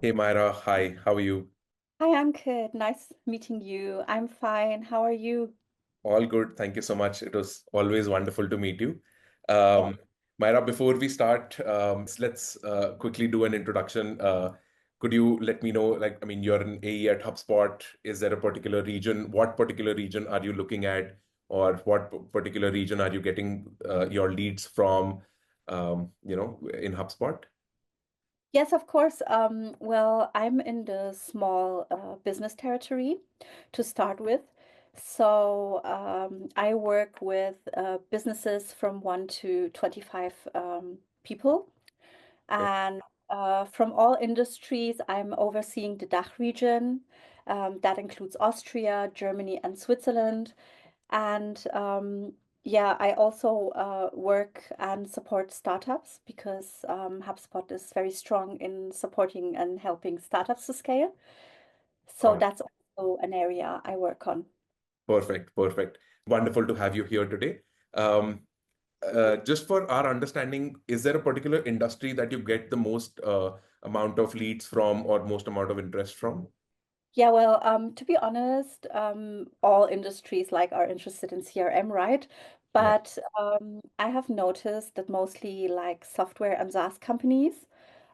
Hey Myra, hi, how are you? Hi, I'm good. Nice meeting you. I'm fine. How are you? All good. Thank you so much. It was always wonderful to meet you. Yeah. Myra, before we start, let's quickly do an introduction. Could you let me know, you're an AE at HubSpot. Is there a particular region? What particular region are you looking at? Or what particular region are you getting your leads from, in HubSpot? Yes, of course. Well, I'm in the small business territory to start with. So I work with businesses from 1 to 25 people. Okay. And from all industries, I'm overseeing the DACH region. That includes Austria, Germany, and Switzerland. And yeah, I also work and support startups because HubSpot is very strong in supporting and helping startups to scale. So Got it. that's also an area I work on. Perfect, perfect. Wonderful to have you here today. Um, just for our understanding, is there a particular industry that you get the most amount of leads from or most amount of interest from? Yeah, well, to be honest, all industries like are interested in CRM, right? Yeah. But I have noticed that mostly like software and SaaS companies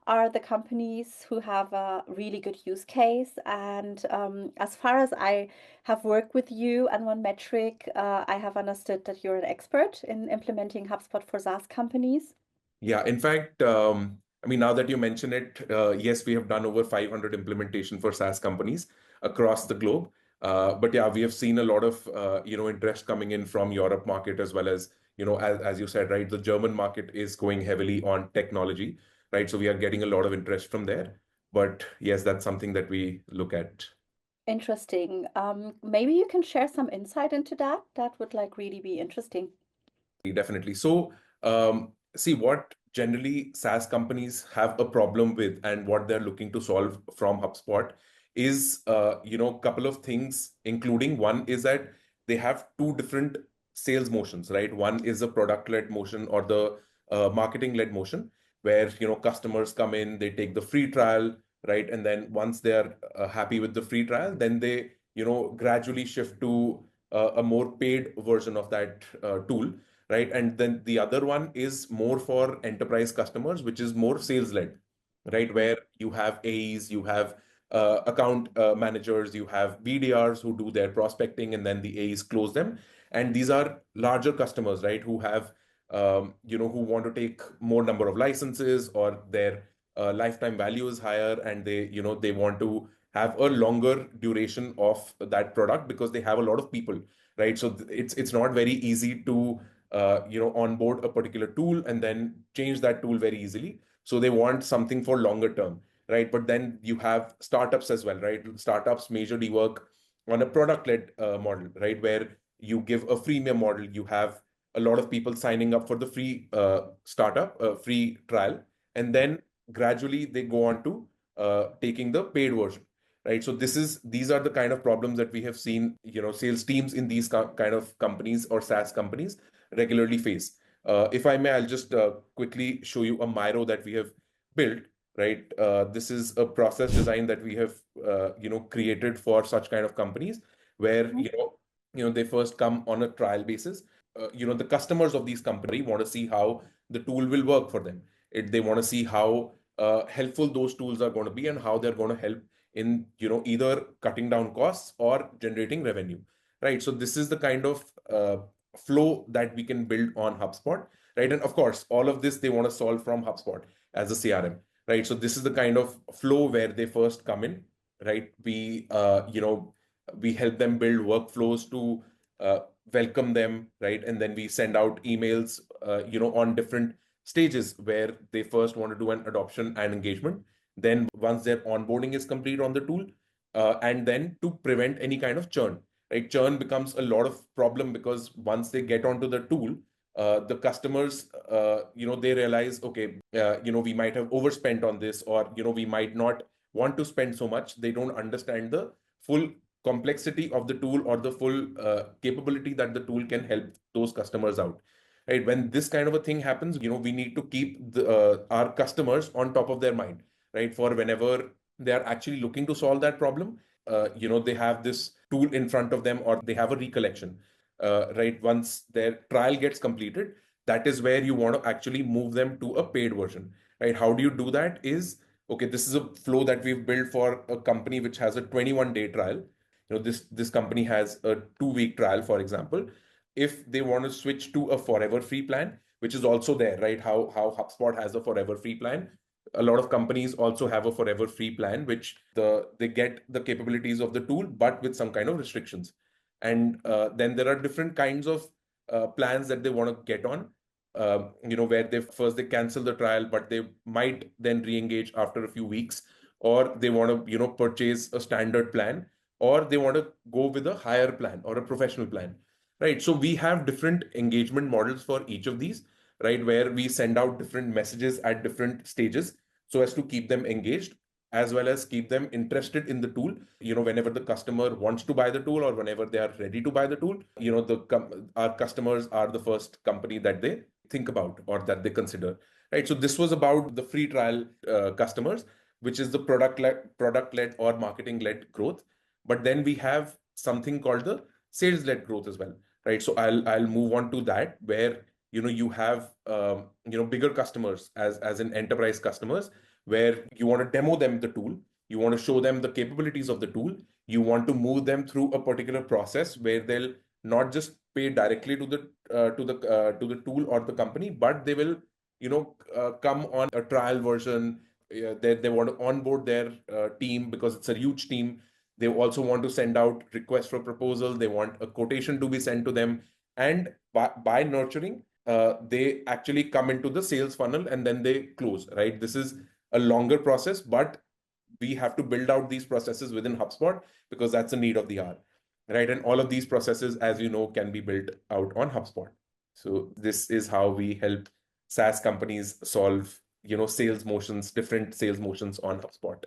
are the companies who have a really good use case. And as far as I have worked with you and one metric, I have understood that you're an expert in implementing HubSpot for SaaS companies. Yeah, in fact, now that you mention it, yes, we have done over 500 implementation for SaaS companies across the globe. But yeah, we have seen a lot of interest coming in from Europe market as well as as you said, right, the German market is going heavily on technology, right? So we are getting a lot of interest from there. But yes, that's something that we look at. Interesting. Maybe you can share some insight into that. That would like really be interesting. Definitely. So, see what generally SaaS companies have a problem with and what they're looking to solve from HubSpot is, couple of things, including one is that they have two different sales motions, right? One is a product-led motion or the marketing-led motion, where, customers come in, they take the free trial, right? And then once they're happy with the free trial, then they, gradually shift to a more paid version of that tool, right? And then the other one is more for enterprise customers, which is more sales led, right? Mm. Where you have AEs, you have account managers, you have BDRs who do their prospecting, and then the AEs close them. And these are larger customers, right? Who have, who want to take more number of licenses or their lifetime value is higher, and they want to have a longer duration of that product because they have a lot of people, right? So it's not very easy to onboard a particular tool and then change that tool very easily. So they want something for longer term, right? But then you have startups as well, right? Startups majorly work on a product-led model, right? Where you give a freemium model, you have a lot of people signing up for the free startup, free trial, and then gradually they go on to taking the paid version, right? So these are the kind of problems that we have seen, sales teams in these kind of companies or SaaS companies regularly face. If I may, I'll just quickly show you a Miro that we have built, right? This is a process design that we have, created for such kind of companies where, Mhm. they first come on a trial basis. The customers of these companies want to see how the tool will work for them. They want to see how helpful those tools are going to be and how they're going to help in, either cutting down costs or generating revenue, right? So this is the kind of flow that we can build on HubSpot, right? And of course, all of this they want to solve from HubSpot as a CRM, right? So this is the kind of flow where they first come in, right? We help them build workflows to welcome them, right? And then we send out emails, on different stages where they first want to do an adoption and engagement. Then once their onboarding is complete on the tool, and then to prevent any kind of churn, right? Churn becomes a lot of problem because once they get onto the tool, the customers, they realize, okay, we might have overspent on this, or, we might not want to spend so much. They don't understand the full complexity of the tool or the full capability that the tool can help those customers out. Right? When this kind of a thing happens, we need to keep our customers on top of their mind, right? For whenever they are actually looking to solve that problem. They have this tool in front of them, or they have a recollection, right? Once their trial gets completed, that is where you want to actually move them to a paid version, right? How do you do that is, okay, this is a flow that we've built for a company which has a 21-day trial. This company has a 2-week trial, for example. If they want to switch to a forever free plan, which is also there, right? How HubSpot has a forever free plan, a lot of companies also have a forever free plan, which they get the capabilities of the tool, but with some kind of restrictions. And then there are different kinds of plans that they want to get on. Where they cancel the trial, but they might then re-engage after a few weeks, or they want to purchase a standard plan, or they want to go with a higher plan or a professional plan, right? So we have different engagement models for each of these, right, where we send out different messages at different stages so as to keep them engaged, as well as keep them interested in the tool. Whenever the customer wants to buy the tool, or whenever they are ready to buy the tool, our customers are the first company that they think about or that they consider, right? So this was about the free trial customers, which is the product led or marketing led growth. But then we have something called the sales led growth as well, right? So I'll move on to that, where you have bigger customers, as in enterprise customers, where you want to demo them the tool, you want to show them the capabilities of the tool, you want to move them through a particular process where they'll not just pay directly to the tool or the company, but they will come on a trial version. They want to onboard their team, because it's a huge team. They also want to send out requests for proposal, they want a quotation to be sent to them. And by nurturing, they actually come into the sales funnel and then they close, right? This is a longer process, but we have to build out these processes within HubSpot, because that's the need of the hour, right? And all of these processes, as you know, can be built out on HubSpot. So this is how we help SaaS companies solve, different sales motions on HubSpot.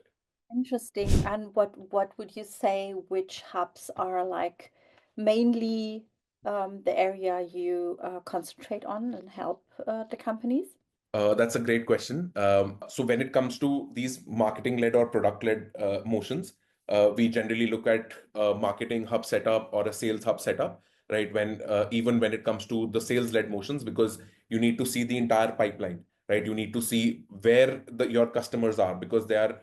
Interesting. And what would you say, which hubs are like mainly the area you concentrate on and help the companies? That's a great question. So when it comes to these marketing-led or product-led motions, we generally look at a marketing hub setup or a sales hub setup, right? Even when it comes to the sales-led motions, because you need to see the entire pipeline, right? You need to see where your customers are, because the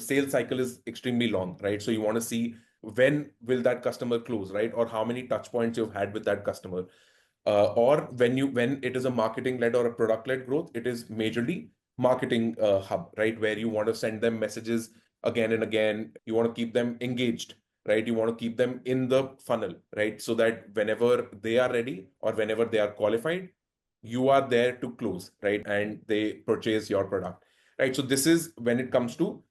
sales cycle is extremely long, right? So you want to see when will that customer close, right? Or how many touch points you've had with that customer. Or when it is a marketing led or a product led growth, it is majorly marketing hub, right? Where you want to send them messages again and again. You want to keep them engaged, right? You want to keep them in the funnel, right? So that whenever they are ready or whenever they are qualified, you are there to close, right? And they purchase your product, right? So this is when it comes to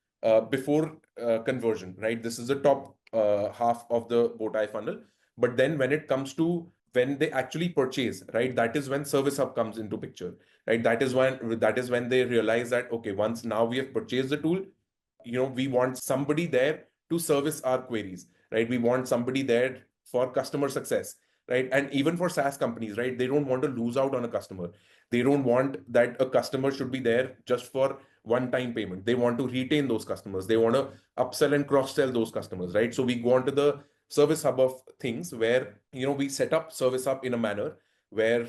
before conversion, right? This is the top half of the bow tie funnel. But then when it comes to when they actually purchase, right, that is when service hub comes into picture, right? That is when they realize that, okay, once now we have purchased the tool, we want somebody there to service our queries, right? We want somebody there for customer success, right? And even for SaaS companies, right, they don't want to lose out on a customer. They don't want that a customer should be there just for one time payment. They want to retain those customers, they want to upsell and cross sell those customers, right? So we go on to the service hub of things, where we set up service hub in a manner where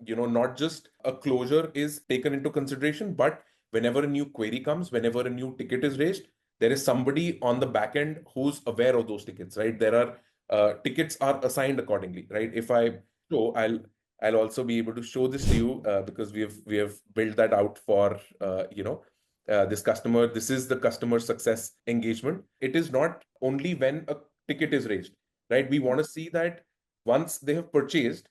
not just a closure is taken into consideration, but whenever a new query comes, whenever a new ticket is raised, there is somebody on the back end who's aware of those tickets, right? There are tickets are assigned accordingly, right? If I show, I'll also be able to show this to you, because we have built that out for this customer. This is the customer success engagement. It is not only when a ticket is raised, right? We want to see that once they have purchased,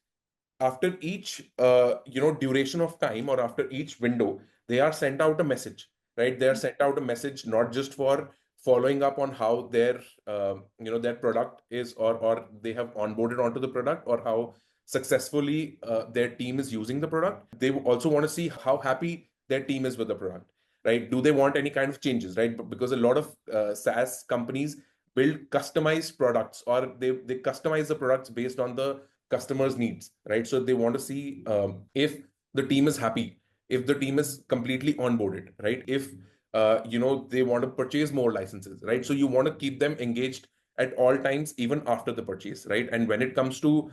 after each duration of time, or after each window, they are sent out a message, right? They are sent out a message not just for following up on how their product is, or they have onboarded onto the product, or how successfully their team is using the product. They also want to see how happy their team is with the product, right? Do they want any kind of changes, right? Because a lot of SaaS companies build customized products, or they customize the products based on the customer's needs, right? So they want to see if the team is happy, if the team is completely onboarded, right? If they want to purchase more licenses, right? So you want to keep them engaged at all times, even after the purchase, right? And when it comes to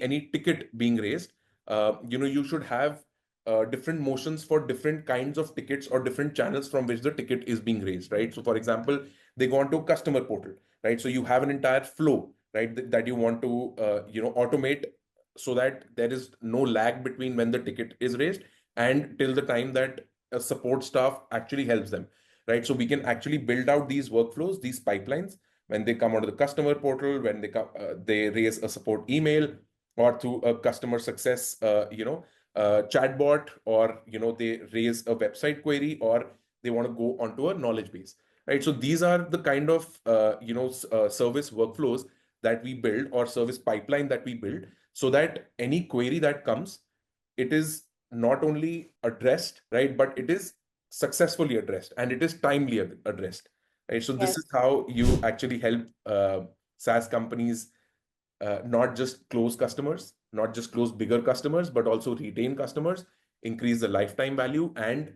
any ticket being raised, you should have different motions for different kinds of tickets or different channels from which the ticket is being raised, right? So, for example, they go onto a customer portal, right? So you have an entire flow, right, that you want to, automate so that there is no lag between when the ticket is raised and till the time that support staff actually helps them, right? So we can actually build out these workflows, these pipelines when they come onto the customer portal, when they come, they raise a support email or through a customer success, chatbot, or they raise a website query, or they want to go onto a knowledge base, right? So these are the kind of service workflows that we build, or service pipeline that we build, so that any query that comes, it is not only addressed, right, but it is successfully addressed and it is timely addressed, right? So this Yes. is how you actually help SaaS companies not just close customers, not just close bigger customers, but also retain customers, increase the lifetime value, and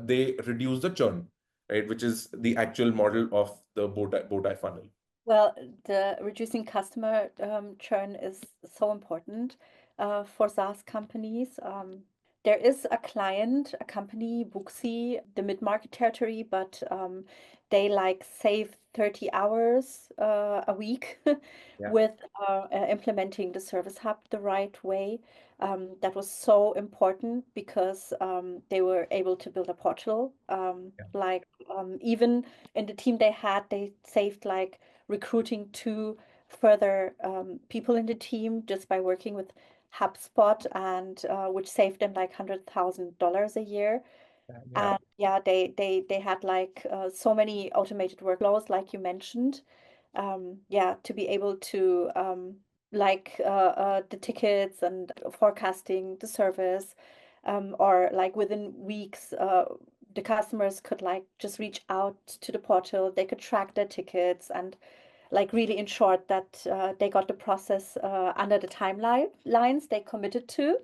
they reduce the churn, right? Which is the actual model of the bow tie funnel. Well, the reducing customer churn is so important for SaaS companies. There is a client, a company, Booksy, the mid-market territory, but they like save 30 hours a week Yeah, with implementing the Service Hub the right way. That was so important because they were able to build a portal. yeah, Even in the team they had, they saved like recruiting two further people in the team just by working with HubSpot, and which saved them like $100,000 a year. yeah, yeah, And yeah, they had like so many automated workflows, like you mentioned. Yeah, to be able to the tickets and forecasting the service, or like within weeks, the customers could like just reach out to the portal. They could track their tickets and like really ensured that they got the process under the timelines they committed to,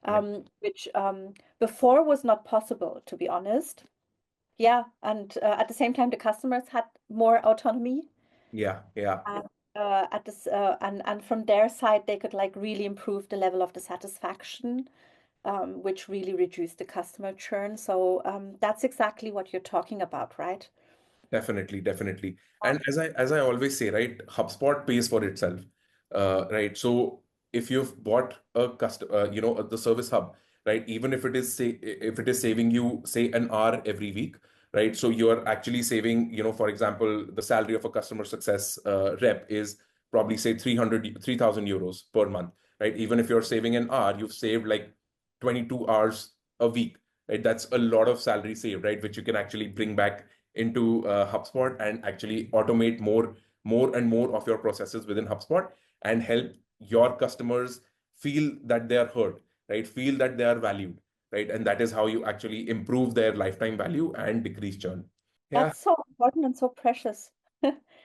yeah, which before was not possible, to be honest. Yeah, and at the same time, the customers had more autonomy, yeah, yeah. and and from their side, they could like really improve the level of the satisfaction, which really reduced the customer churn. So that's exactly what you're talking about, right? Definitely, definitely. And as I always say, right, HubSpot pays for itself, right? So if you've bought a the Service Hub, right, even if it is saving you say an hour every week, right? So you're actually saving, for example, the salary of a customer success rep is probably say 3,000 euros per month, right? Even if you're saving an hour, you've saved like 22 hours a week, right? That's a lot of salary saved, right? Which you can actually bring back into HubSpot and actually automate more and more of your processes within HubSpot and help your customers feel that they are heard, right? Feel that they are valued, right? And that is how you actually improve their lifetime value and decrease churn. Yeah, That's so important and so precious.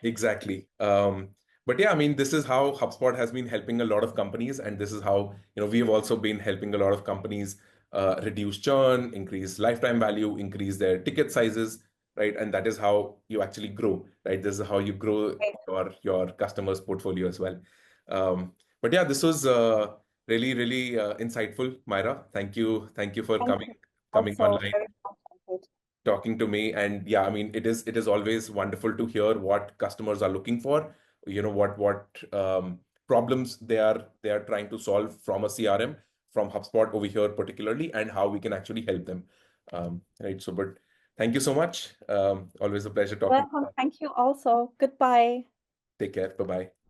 exactly. But yeah, I mean, this is how HubSpot has been helping a lot of companies, and this is how, we have also been helping a lot of companies reduce churn, increase lifetime value, increase their ticket sizes, right? And that is how you actually grow, right? This is how you grow Right. your customers' portfolio as well. Um, but yeah, this was really, really insightful, Myra. Thank you for Thank coming you. coming Also, online, very contented. talking to me. And yeah, I mean, it is always wonderful to hear what customers are looking for, what problems they are trying to solve from a CRM, from HubSpot over here particularly, and how we can actually help them. Right. So, but thank you so much. Always a pleasure talking. Welcome. Thank you also. Goodbye. Take care. Bye bye.